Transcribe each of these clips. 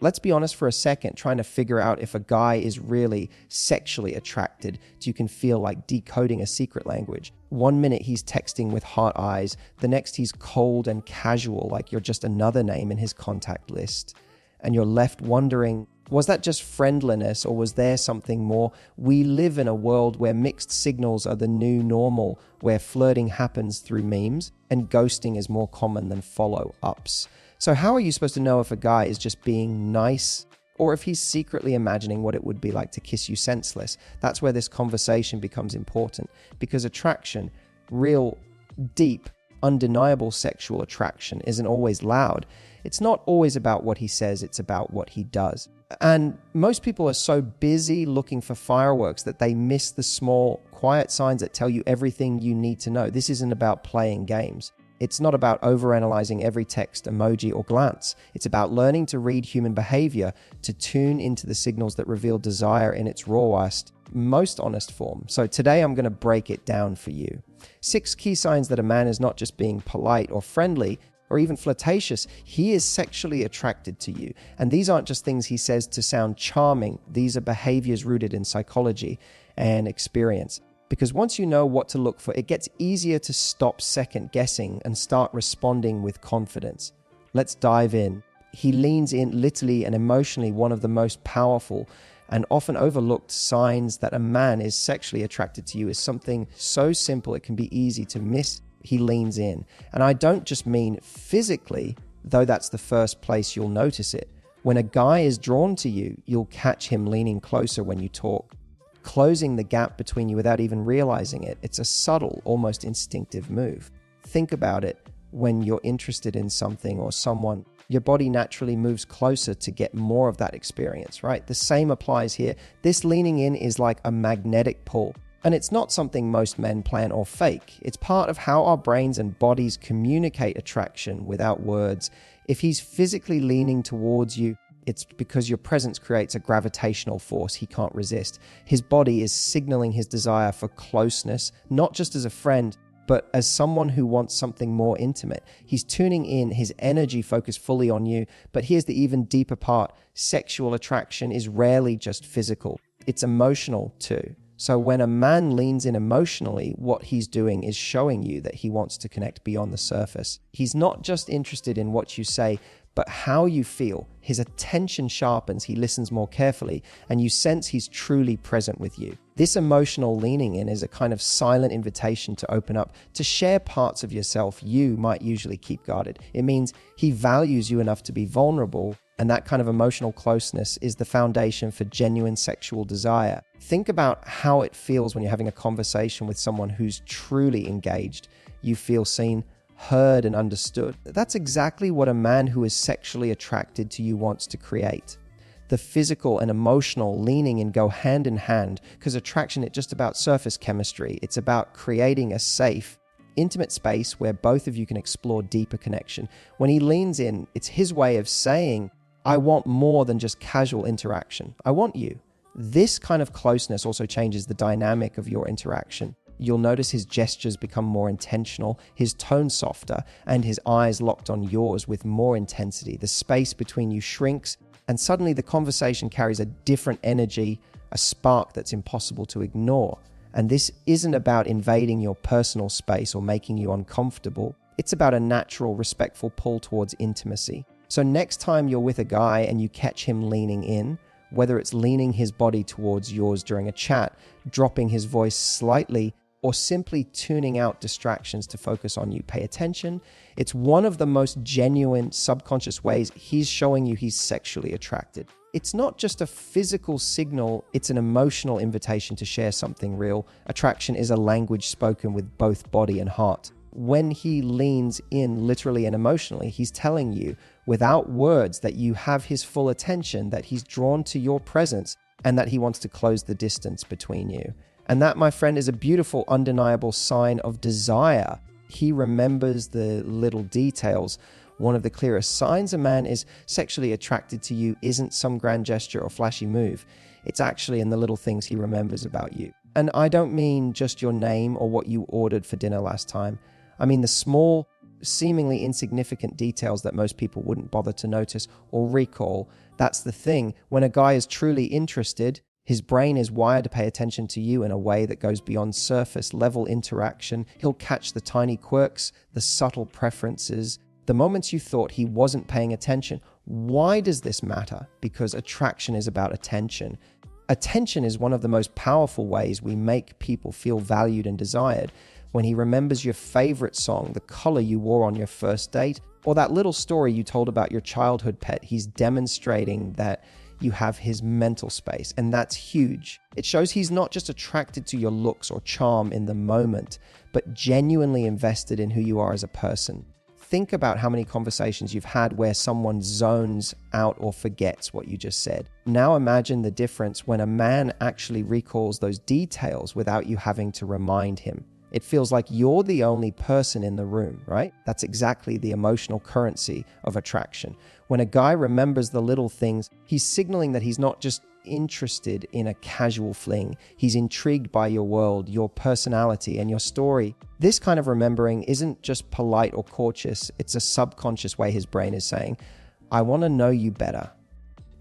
Let's be honest for a second, trying to figure out if a guy is really sexually attracted. You can feel like decoding a secret language. One minute he's texting with heart eyes, the next he's cold and casual, like you're just another name in his contact list. And you're left wondering, was that just friendliness or was there something more? We live in a world where mixed signals are the new normal, where flirting happens through memes and ghosting is more common than follow-ups. So how are you supposed to know if a guy is just being nice or if he's secretly imagining what it would be like to kiss you senseless? That's where this conversation becomes important, because attraction, real, deep, undeniable sexual attraction, isn't always loud. It's not always about what he says, it's about what he does. And most people are so busy looking for fireworks that they miss the small, quiet signs that tell you everything you need to know. This isn't about playing games. It's not about overanalyzing every text, emoji, or glance. It's about learning to read human behavior, to tune into the signals that reveal desire in its rawest, most honest form. So today I'm going to break it down for you. 6 key signs that a man is not just being polite or friendly, or even flirtatious. He is sexually attracted to you. And these aren't just things he says to sound charming. These are behaviors rooted in psychology and experience. Because once you know what to look for, it gets easier to stop second guessing and start responding with confidence. Let's dive in. He leans in literally and emotionally. One of the most powerful and often overlooked signs that a man is sexually attracted to you is something so simple it can be easy to miss. He leans in. And I don't just mean physically, though that's the first place you'll notice it. When a guy is drawn to you, you'll catch him leaning closer when you talk, closing the gap between you without even realizing it. It's a subtle, almost instinctive move. Think about it. When you're interested in something or someone, your body naturally moves closer to get more of that experience, right? The same applies here. This leaning in is like a magnetic pull. And it's not something most men plan or fake. It's part of how our brains and bodies communicate attraction without words. If he's physically leaning towards you, it's because your presence creates a gravitational force he can't resist. His body is signaling his desire for closeness, not just as a friend, but as someone who wants something more intimate. He's tuning in, his energy focused fully on you. But here's the even deeper part. Sexual attraction is rarely just physical. It's emotional too. So when a man leans in emotionally, what he's doing is showing you that he wants to connect beyond the surface. He's not just interested in what you say, but how you feel. His attention sharpens, he listens more carefully, and you sense he's truly present with you. This emotional leaning in is a kind of silent invitation to open up, to share parts of yourself you might usually keep guarded. It means he values you enough to be vulnerable, and that kind of emotional closeness is the foundation for genuine sexual desire. Think about how it feels when you're having a conversation with someone who's truly engaged. You feel seen, heard, and understood. That's exactly what a man who is sexually attracted to you wants to create. The physical and emotional leaning in go hand in hand, because attraction isn't just about surface chemistry. It's about creating a safe, intimate space where both of you can explore deeper connection. When he leans in, it's his way of saying, I want more than just casual interaction. I want you. This kind of closeness also changes the dynamic of your interaction. You'll notice his gestures become more intentional, his tone softer, and his eyes locked on yours with more intensity. The space between you shrinks, and suddenly the conversation carries a different energy, a spark that's impossible to ignore. And this isn't about invading your personal space or making you uncomfortable. It's about a natural, respectful pull towards intimacy. So next time you're with a guy and you catch him leaning in, whether it's leaning his body towards yours during a chat, dropping his voice slightly, or simply tuning out distractions to focus on you, pay attention. It's one of the most genuine subconscious ways he's showing you he's sexually attracted. It's not just a physical signal, it's an emotional invitation to share something real. Attraction is a language spoken with both body and heart. When he leans in literally and emotionally, he's telling you without words that you have his full attention, that he's drawn to your presence, and that he wants to close the distance between you. And that, my friend, is a beautiful, undeniable sign of desire. He remembers the little details. One of the clearest signs a man is sexually attracted to you isn't some grand gesture or flashy move. It's actually in the little things he remembers about you. And I don't mean just your name or what you ordered for dinner last time. I mean the small, seemingly insignificant details that most people wouldn't bother to notice or recall. That's the thing. When a guy is truly interested, his brain is wired to pay attention to you in a way that goes beyond surface level interaction. He'll catch the tiny quirks, the subtle preferences, the moments you thought he wasn't paying attention. Why does this matter? Because attraction is about attention. Attention is one of the most powerful ways we make people feel valued and desired. When he remembers your favorite song, the color you wore on your first date, or that little story you told about your childhood pet, he's demonstrating that you have his mental space, and that's huge. It shows he's not just attracted to your looks or charm in the moment, but genuinely invested in who you are as a person. Think about how many conversations you've had where someone zones out or forgets what you just said. Now imagine the difference when a man actually recalls those details without you having to remind him. It feels like you're the only person in the room, right? That's exactly the emotional currency of attraction. When a guy remembers the little things, he's signaling that he's not just interested in a casual fling. He's intrigued by your world, your personality, and your story. This kind of remembering isn't just polite or courteous. It's a subconscious way his brain is saying, I want to know you better.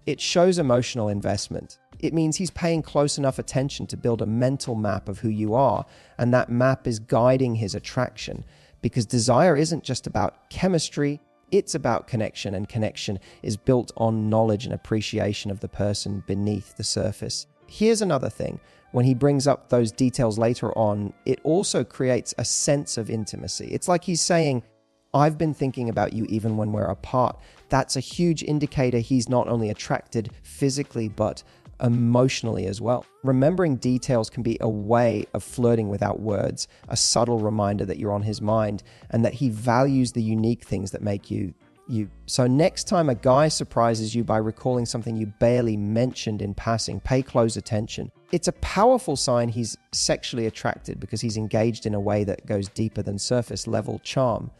It shows emotional investment. It means he's paying close enough attention to build a mental map of who you are, and that map is guiding his attraction. Because desire isn't just about chemistry, it's about connection, and connection is built on knowledge and appreciation of the person beneath the surface. Here's another thing. When he brings up those details later on, it also creates a sense of intimacy. It's like he's saying, I've been thinking about you even when we're apart. That's a huge indicator he's not only attracted physically, but emotionally as well. Remembering details can be a way of flirting without words, a subtle reminder that you're on his mind and that he values the unique things that make you you. So next time a guy surprises you by recalling something you barely mentioned in passing, pay close attention. It's a powerful sign he's sexually attracted because he's engaged in a way that goes deeper than surface level charm.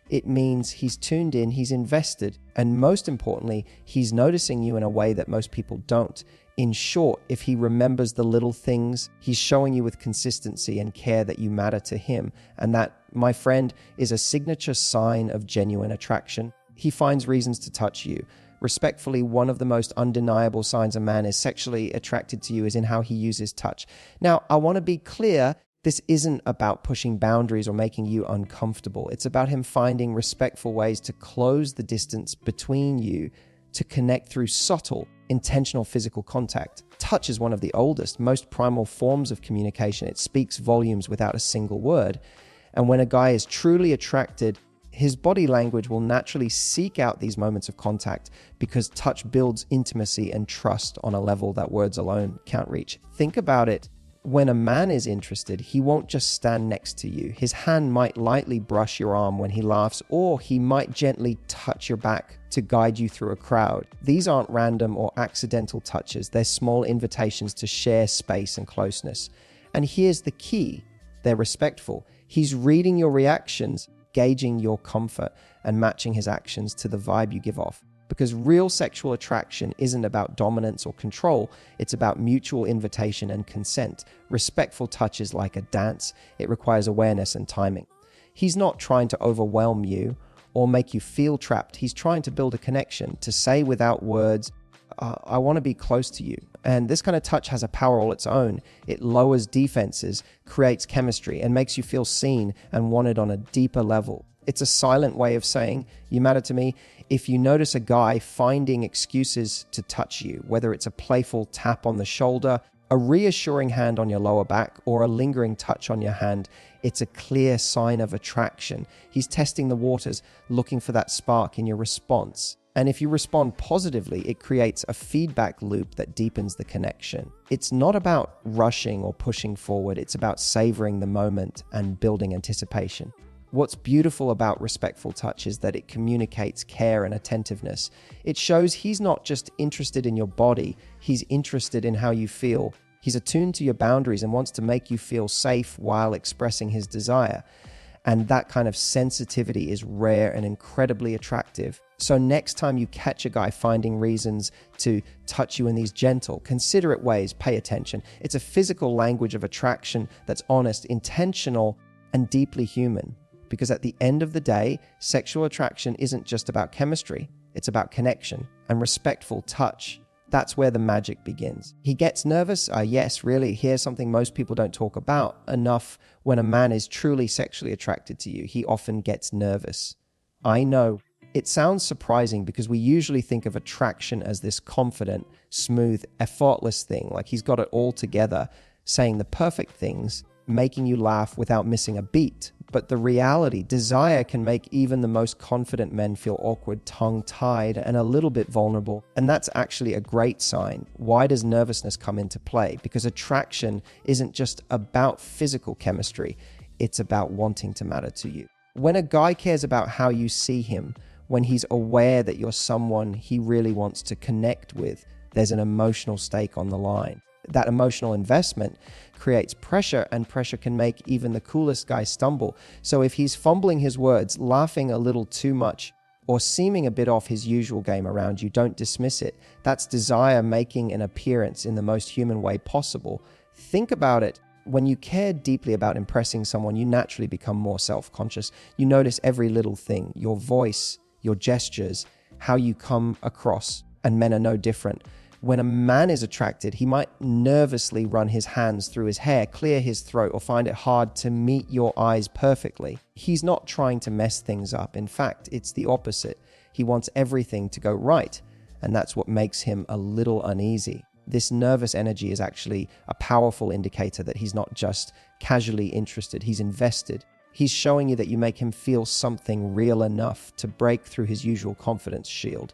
It means he's tuned in, he's invested, and most importantly, he's noticing you in a way that most people don't. In short, if he remembers the little things, he's showing you with consistency and care that you matter to him. And that, my friend, is a signature sign of genuine attraction. He finds reasons to touch you. Respectfully, one of the most undeniable signs a man is sexually attracted to you is in how he uses touch. Now, I want to be clear, this isn't about pushing boundaries or making you uncomfortable. It's about him finding respectful ways to close the distance between you, to connect through subtle, intentional physical contact. Touch is one of the oldest, most primal forms of communication. It speaks volumes without a single word. And when a guy is truly attracted, his body language will naturally seek out these moments of contact because touch builds intimacy and trust on a level that words alone can't reach. Think about it. When a man is interested, he won't just stand next to you. His hand might lightly brush your arm when he laughs, or he might gently touch your back to guide you through a crowd. These aren't random or accidental touches. They're small invitations to share space and closeness. And here's the key. They're respectful. He's reading your reactions, gauging your comfort, and matching his actions to the vibe you give off. Because real sexual attraction isn't about dominance or control, it's about mutual invitation and consent. Respectful touch is like a dance. It requires awareness and timing. He's not trying to overwhelm you or make you feel trapped. He's trying to build a connection, to say without words, I want to be close to you. And this kind of touch has a power all its own. It lowers defenses, creates chemistry, and makes you feel seen and wanted on a deeper level. It's a silent way of saying, you matter to me. If you notice a guy finding excuses to touch you, whether it's a playful tap on the shoulder, a reassuring hand on your lower back, or a lingering touch on your hand, it's a clear sign of attraction. He's testing the waters, looking for that spark in your response. And if you respond positively, it creates a feedback loop that deepens the connection. It's not about rushing or pushing forward. It's about savoring the moment and building anticipation. What's beautiful about respectful touch is that it communicates care and attentiveness. It shows he's not just interested in your body, he's interested in how you feel. He's attuned to your boundaries and wants to make you feel safe while expressing his desire. And that kind of sensitivity is rare and incredibly attractive. So next time you catch a guy finding reasons to touch you in these gentle, considerate ways, pay attention. It's a physical language of attraction that's honest, intentional, and deeply human. Because at the end of the day, sexual attraction isn't just about chemistry. It's about connection and respectful touch. That's where the magic begins. He gets nervous? Yes, really. Here's something most people don't talk about enough. When a man is truly sexually attracted to you, he often gets nervous. I know. It sounds surprising because we usually think of attraction as this confident, smooth, effortless thing, like he's got it all together, saying the perfect things, making you laugh without missing a beat. But the reality, desire can make even the most confident men feel awkward, tongue-tied, and a little bit vulnerable. And that's actually a great sign. Why does nervousness come into play? Because attraction isn't just about physical chemistry. It's about wanting to matter to you. When a guy cares about how you see him, when he's aware that you're someone he really wants to connect with, there's an emotional stake on the line. That emotional investment creates pressure, and pressure can make even the coolest guy stumble. So if he's fumbling his words, laughing a little too much, or seeming a bit off his usual game around you, don't dismiss it. That's desire making an appearance in the most human way possible. Think about it. When you care deeply about impressing someone, you naturally become more self-conscious. You notice every little thing, your voice, your gestures, how you come across, and men are no different. When a man is attracted, he might nervously run his hands through his hair, clear his throat, or find it hard to meet your eyes perfectly. He's not trying to mess things up. In fact, it's the opposite. He wants everything to go right, and that's what makes him a little uneasy. This nervous energy is actually a powerful indicator that he's not just casually interested, he's invested. He's showing you that you make him feel something real enough to break through his usual confidence shield.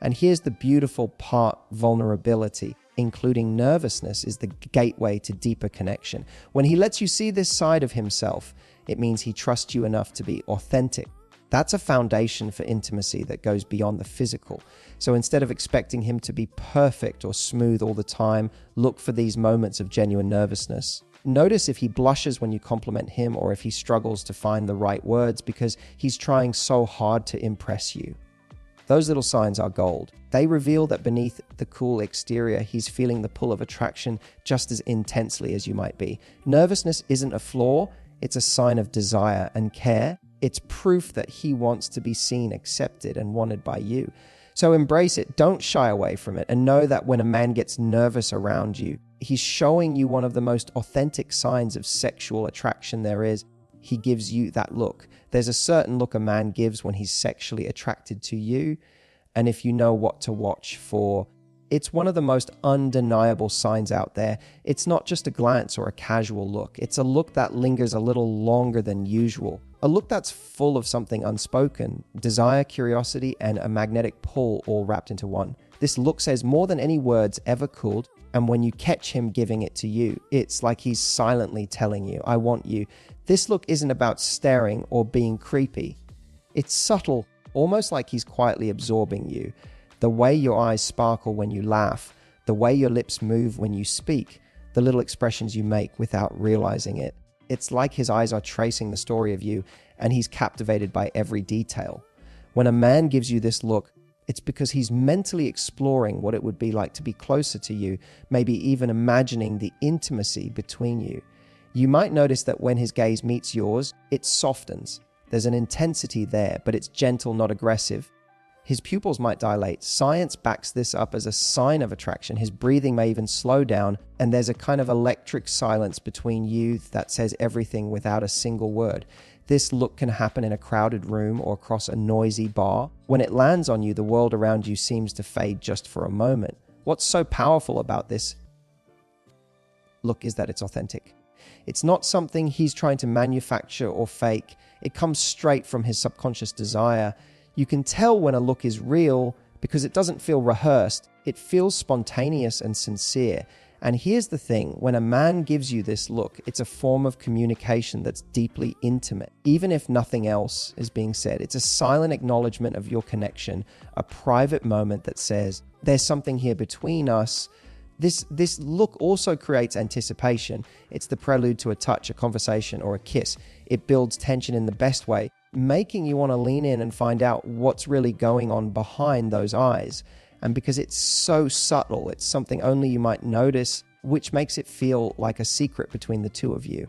And here's the beautiful part: vulnerability, including nervousness, is the gateway to deeper connection. When he lets you see this side of himself, it means he trusts you enough to be authentic. That's a foundation for intimacy that goes beyond the physical. So instead of expecting him to be perfect or smooth all the time, look for these moments of genuine nervousness. Notice if he blushes when you compliment him, or if he struggles to find the right words because he's trying so hard to impress you. Those little signs are gold. They reveal that beneath the cool exterior, he's feeling the pull of attraction just as intensely as you might be. Nervousness isn't a flaw, it's a sign of desire and care. It's proof that he wants to be seen, accepted, and wanted by you. So embrace it, don't shy away from it, and know that when a man gets nervous around you, he's showing you one of the most authentic signs of sexual attraction there is. He gives you that look. There's a certain look a man gives when he's sexually attracted to you, and if you know what to watch for, it's one of the most undeniable signs out there. It's not just a glance or a casual look. It's a look that lingers a little longer than usual. A look that's full of something unspoken, desire, curiosity, and a magnetic pull all wrapped into one. This look says more than any words ever could, and when you catch him giving it to you, it's like he's silently telling you, I want you. This look isn't about staring or being creepy. It's subtle, almost like he's quietly absorbing you. The way your eyes sparkle when you laugh, the way your lips move when you speak, the little expressions you make without realizing it. It's like his eyes are tracing the story of you, and he's captivated by every detail. When a man gives you this look, it's because he's mentally exploring what it would be like to be closer to you, maybe even imagining the intimacy between you. You might notice that when his gaze meets yours, it softens. There's an intensity there, but it's gentle, not aggressive. His pupils might dilate. Science backs this up as a sign of attraction. His breathing may even slow down, and there's a kind of electric silence between you that says everything without a single word. This look can happen in a crowded room or across a noisy bar. When it lands on you, the world around you seems to fade just for a moment. What's so powerful about this look is that it's authentic. It's not something he's trying to manufacture or fake. It comes straight from his subconscious desire. You can tell when a look is real because it doesn't feel rehearsed. It feels spontaneous and sincere. And here's the thing, when a man gives you this look, it's a form of communication that's deeply intimate. Even if nothing else is being said, it's a silent acknowledgement of your connection, a private moment that says, there's something here between us. This look also creates anticipation. It's the prelude to a touch, a conversation, or a kiss. It builds tension in the best way, making you want to lean in and find out what's really going on behind those eyes. And because it's so subtle, it's something only you might notice, which makes it feel like a secret between the two of you.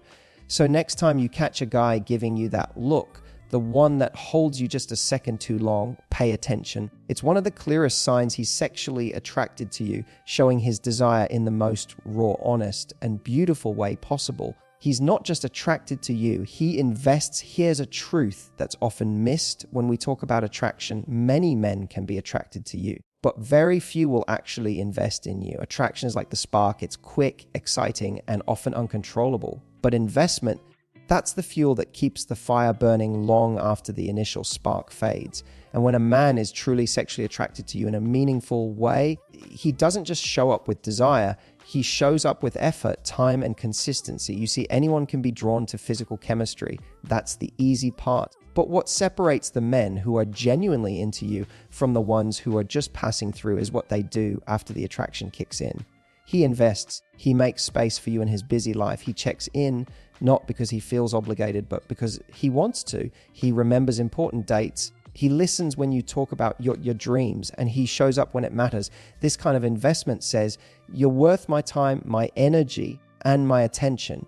So next time you catch a guy giving you that look, the one that holds you just a second too long, pay attention. It's one of the clearest signs he's sexually attracted to you, showing his desire in the most raw, honest, and beautiful way possible. He's not just attracted to you, he invests. Here's a truth that's often missed when we talk about attraction. Many men can be attracted to you, but very few will actually invest in you. Attraction is like the spark. It's quick, exciting, and often uncontrollable. But investment, that's the fuel that keeps the fire burning long after the initial spark fades. And when a man is truly sexually attracted to you in a meaningful way, he doesn't just show up with desire, he shows up with effort, time, and consistency. You see, anyone can be drawn to physical chemistry. That's the easy part. But what separates the men who are genuinely into you from the ones who are just passing through is what they do after the attraction kicks in. He invests, he makes space for you in his busy life. He checks in, not because he feels obligated, but because he wants to. He remembers important dates. He listens when you talk about your dreams, and he shows up when it matters. This kind of investment says, you're worth my time, my energy, and my attention.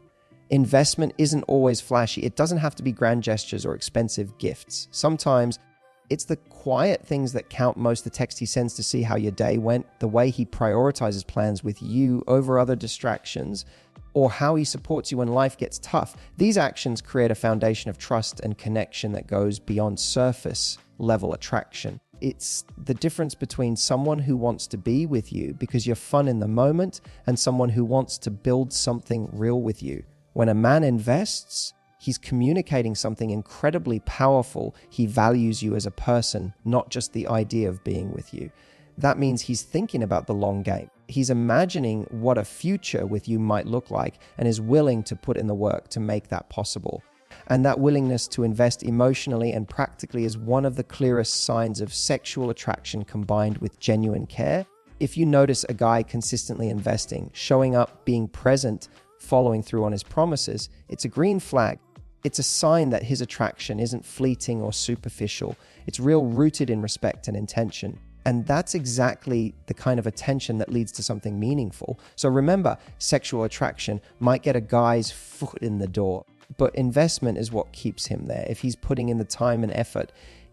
Investment isn't always flashy. It doesn't have to be grand gestures or expensive gifts. Sometimes it's the quiet things that count most. The text he sends to see how your day went, the way he prioritizes plans with you over other distractions, or how he supports you when life gets tough. These actions create a foundation of trust and connection that goes beyond surface level attraction. It's the difference between someone who wants to be with you because you're fun in the moment and someone who wants to build something real with you. When a man invests, he's communicating something incredibly powerful. He values you as a person, not just the idea of being with you. That means he's thinking about the long game. He's imagining what a future with you might look like and is willing to put in the work to make that possible. And that willingness to invest emotionally and practically is one of the clearest signs of sexual attraction combined with genuine care. If you notice a guy consistently investing, showing up, being present, following through on his promises, it's a green flag. It's a sign that his attraction isn't fleeting or superficial. It's real, rooted in respect and intention. And that's exactly the kind of attention that leads to something meaningful. So remember, sexual attraction might get a guy's foot in the door, but investment is what keeps him there. If he's putting in the time and effort,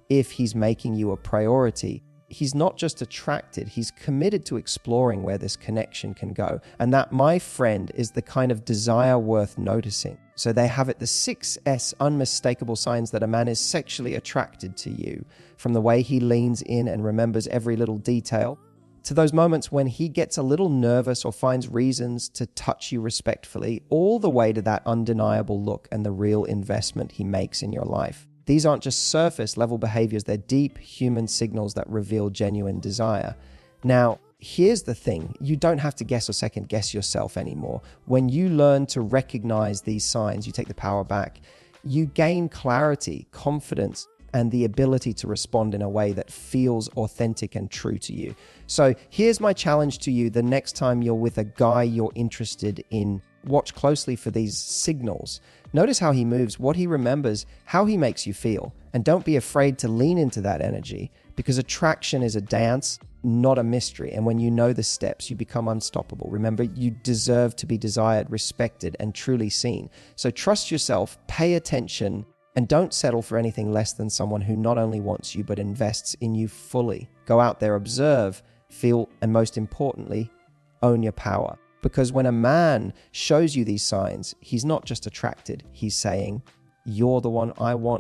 if he's making you a priority, he's not just attracted, he's committed to exploring where this connection can go. And that, my friend, is the kind of desire worth noticing. So they have it, the 6S unmistakable signs that a man is sexually attracted to you, from the way he leans in and remembers every little detail, to those moments when he gets a little nervous or finds reasons to touch you respectfully, all the way to that undeniable look and the real investment he makes in your life. These aren't just surface level behaviors, they're deep human signals that reveal genuine desire. Now, here's the thing, you don't have to guess or second guess yourself anymore. When you learn to recognize these signs, you take the power back. You gain clarity, confidence, and the ability to respond in a way that feels authentic and true to you. So here's my challenge to you. The next time you're with a guy you're interested in, watch closely for these signals. Notice how he moves, what he remembers, how he makes you feel. And don't be afraid to lean into that energy, because attraction is a dance, not a mystery. And when you know the steps, you become unstoppable. Remember, you deserve to be desired, respected, and truly seen. So trust yourself, pay attention, and don't settle for anything less than someone who not only wants you, but invests in you fully. Go out there, observe, feel, and most importantly, own your power. Because when a man shows you these signs, he's not just attracted, he's saying, you're the one I want,